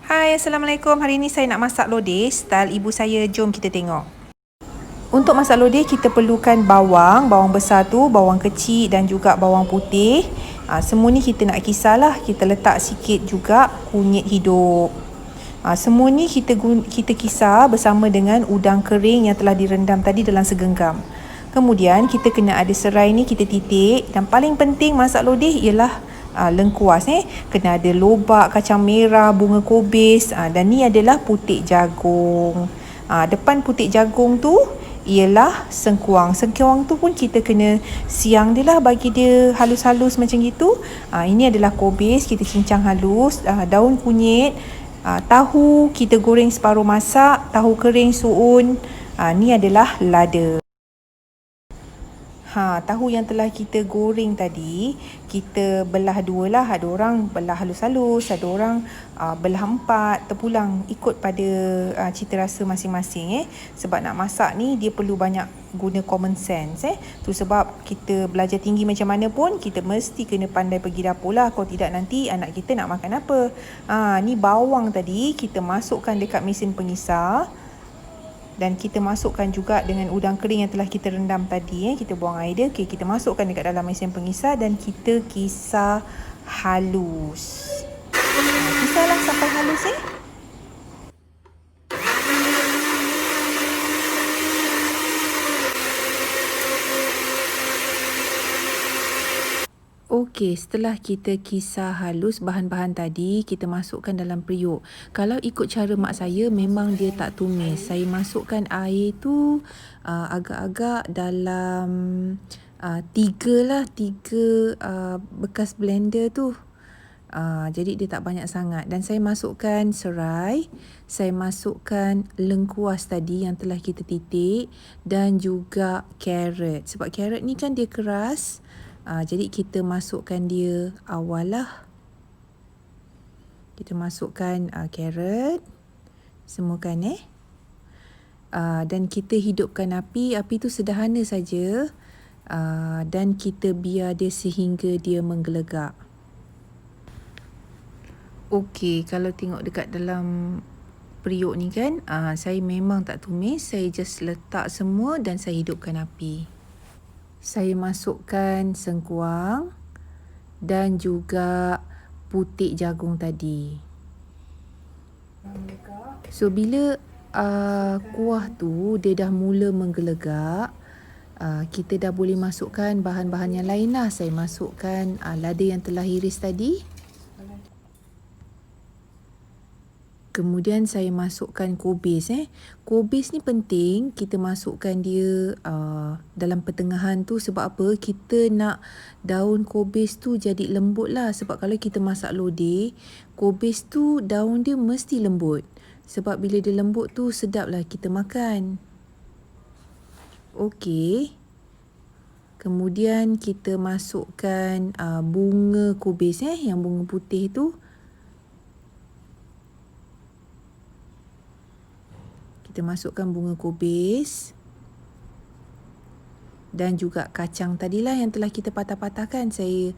Hai, Assalamualaikum. Hari ni saya nak masak lodeh style ibu saya. Jom kita tengok. Untuk masak lodeh, kita perlukan bawang besar tu, bawang kecil dan juga bawang putih. Semua ni kita nak kisarlah. Kita letak sikit juga kunyit hidup. Semua ni kita kisar bersama dengan udang kering yang telah direndam tadi dalam segenggam. Kemudian kita kena ada serai ni kita titik, dan paling penting masak lodeh ialah lengkuas kena ada lobak, kacang merah, bunga kobis, dan ni adalah putik jagung. Depan putik jagung tu ialah sengkuang. Sengkuang tu pun kita kena siang dia lah, bagi dia halus-halus macam gitu. Ini adalah kobis, kita cincang halus. Daun kunyit, tahu kita goreng separuh masak, tahu kering suun. Ni adalah lada. Tahu yang telah kita goreng tadi, kita belah dua lah. Ada orang belah halus-halus, ada orang belah empat, terpulang ikut pada cita rasa masing-masing. Sebab nak masak ni, dia perlu banyak guna common sense. Tu sebab kita belajar tinggi macam mana pun, kita mesti kena pandai pergi dapur lah. Kalau tidak nanti anak kita nak makan apa. Ni bawang tadi, kita masukkan dekat mesin pengisar. Dan kita masukkan juga dengan udang kering yang telah kita rendam tadi. Kita buang air dia. Kita masukkan dekat dalam mesin pengisar dan kita kisar halus. Kisarlah sampai halus. Okey, setelah kita kisar halus bahan-bahan tadi, kita masukkan dalam periuk. Kalau ikut cara mak saya, memang dia tak tumis. Saya masukkan air tu agak-agak dalam 3 bekas blender tu. Jadi dia tak banyak sangat. Dan saya masukkan serai, saya masukkan lengkuas tadi yang telah kita titik, dan juga carrot. Sebab carrot ni kan dia keras. Jadi kita masukkan dia awal lah. Kita masukkan carrot. Semuakan dan kita hidupkan api. Api tu sederhana saja. Dan kita biar dia sehingga dia menggelegak. Okey, kalau tengok dekat dalam periuk ni kan, saya memang tak tumis. Saya just letak semua dan saya hidupkan api. Saya masukkan sengkuang dan juga putik jagung tadi. So bila kuah tu dia dah mula menggelegak, kita dah boleh masukkan bahan-bahan yang lain lah. Saya masukkan lada yang telah iris tadi. Kemudian saya masukkan kobis. Kobis ni penting kita masukkan dia dalam pertengahan tu. Sebab apa? Kita nak daun kobis tu jadi lembut lah. Sebab kalau kita masak lodeh, kobis tu daun dia mesti lembut. Sebab bila dia lembut tu sedap lah kita makan. Okey. Kemudian kita masukkan bunga kobis yang bunga putih tu. Kita masukkan bunga kobis dan juga kacang tadilah yang telah kita patah-patahkan. Saya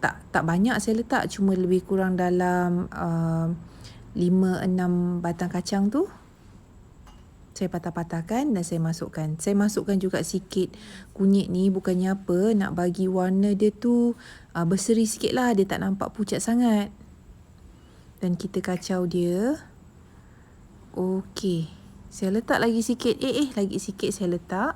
tak banyak saya letak, cuma lebih kurang dalam 5-6 batang kacang tu. Saya patah-patahkan dan saya masukkan. Saya masukkan juga sikit kunyit ni, bukannya apa, nak bagi warna dia tu berseri sikit lah, dia tak nampak pucat sangat. Dan kita kacau dia. Okey, saya letak lagi sikit. Lagi sikit saya letak.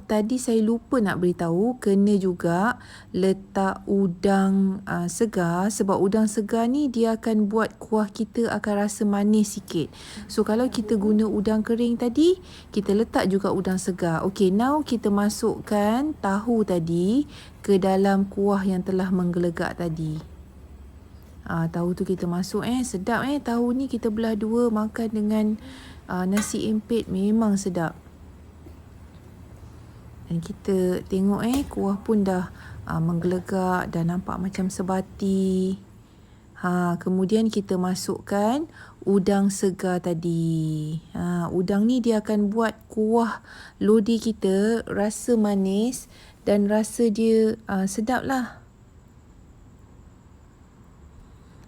Tadi saya lupa nak beritahu, kena juga letak udang segar. Sebab udang segar ni dia akan buat kuah kita akan rasa manis sikit. So kalau kita guna udang kering tadi, kita letak juga udang segar. Okey, now kita masukkan tahu tadi ke dalam kuah yang telah menggelegak tadi. Tahu tu kita masuk. Sedap tahu ni kita belah dua makan dengan nasi empit, memang sedap. Dan kita tengok kuah pun dah menggelegak, dah nampak macam sebati. Kemudian kita masukkan udang segar tadi. Udang ni dia akan buat kuah lodeh kita rasa manis dan rasa dia sedap lah.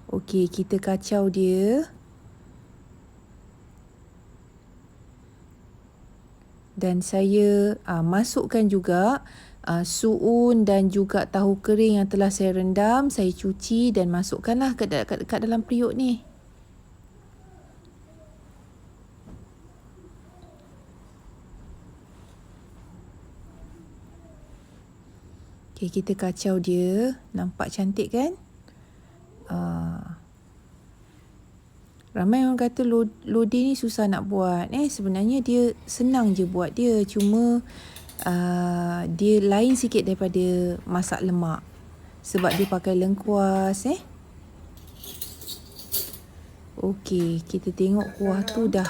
Okey, kita kacau dia. Dan saya masukkan juga suun dan juga tahu kering yang telah saya rendam. Saya cuci dan masukkanlah kat dalam periuk ni. Okay, kita kacau dia. Nampak cantik kan? Ramai orang kata lodeh ni susah nak buat. Sebenarnya dia senang je buat dia. Cuma dia lain sikit daripada masak lemak. Sebab dia pakai lengkuas. Okey, kita tengok kuah tu dah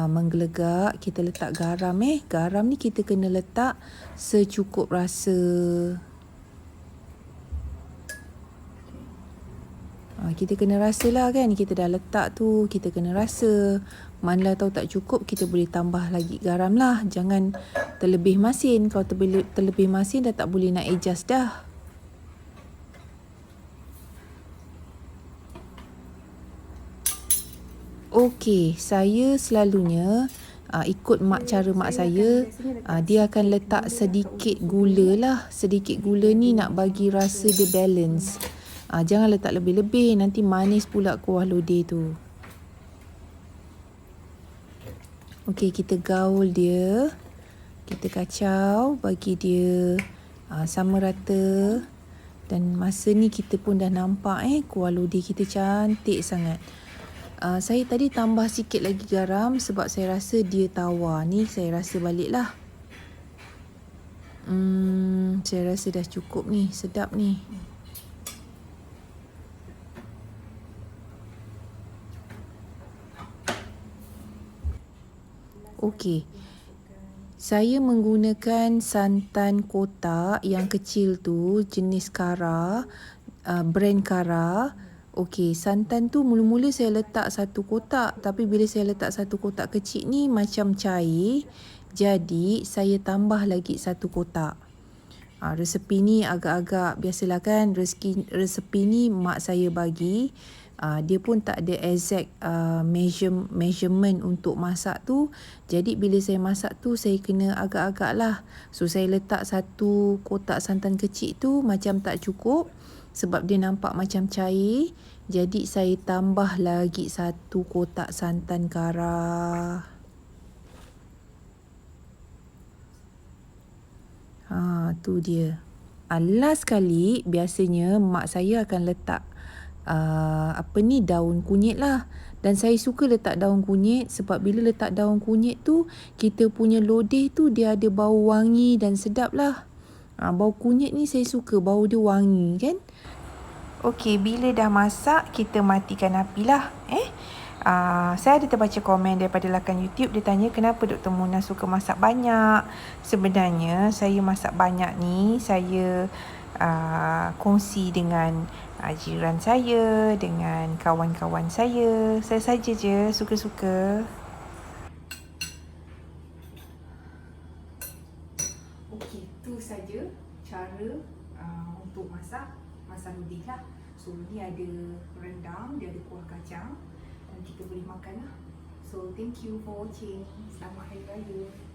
menggelegak. Kita letak garam. Garam ni kita kena letak secukup rasa. Kita kena rasa lah kan. Kita dah letak tu, kita kena rasa. Manalah tahu tak cukup, kita boleh tambah lagi garam lah. Jangan terlebih masin. Kalau terlebih masin dah tak boleh nak adjust dah. Okey, saya selalunya ikut cara mak saya, dia akan letak sedikit gula lah. Sedikit gula ni nak bagi rasa dia balance. Jangan letak lebih-lebih, nanti manis pula kuah lodeh tu. Okey, kita gaul dia. Kita kacau, bagi dia sama rata. Dan masa ni kita pun dah nampak kuah lodeh kita cantik sangat. Saya tadi tambah sikit lagi garam sebab saya rasa dia tawar. Ni saya rasa balik lah. Saya rasa dah cukup ni, sedap ni. Okey. Saya menggunakan santan kotak yang kecil tu, jenis Kara, brand Kara. Okey, santan tu mula-mula saya letak satu kotak, tapi bila saya letak satu kotak kecil ni macam cair. Jadi saya tambah lagi satu kotak. Resepi ni agak-agak biasalah kan, resepi ni mak saya bagi. Dia pun tak ada exact measurement untuk masak tu. Jadi bila saya masak tu, saya kena agak-agak lah. So saya letak satu kotak santan kecil tu macam tak cukup sebab dia nampak macam cair. Jadi saya tambah lagi satu kotak santan Kara. Tu dia. Last sekali biasanya mak saya akan letak daun kunyit lah. Dan saya suka letak daun kunyit sebab bila letak daun kunyit tu, kita punya lodeh tu dia ada bau wangi dan sedap lah. Bau kunyit ni saya suka, bau dia wangi kan. Okey, bila dah masak, kita matikan api lah. Saya ada terbaca komen daripada lakan YouTube. Dia tanya kenapa Dr. Muna suka masak banyak. Sebenarnya saya masak banyak ni, saya kongsi dengan jiran saya, dengan kawan-kawan saya. Saya saja je suka-suka. Okey, tu saja cara untuk masak lodeh lah. So ni ada rendang, dia ada kuah kacang dan kita boleh makan lah. So thank you for watching. Selamat Hari Raya.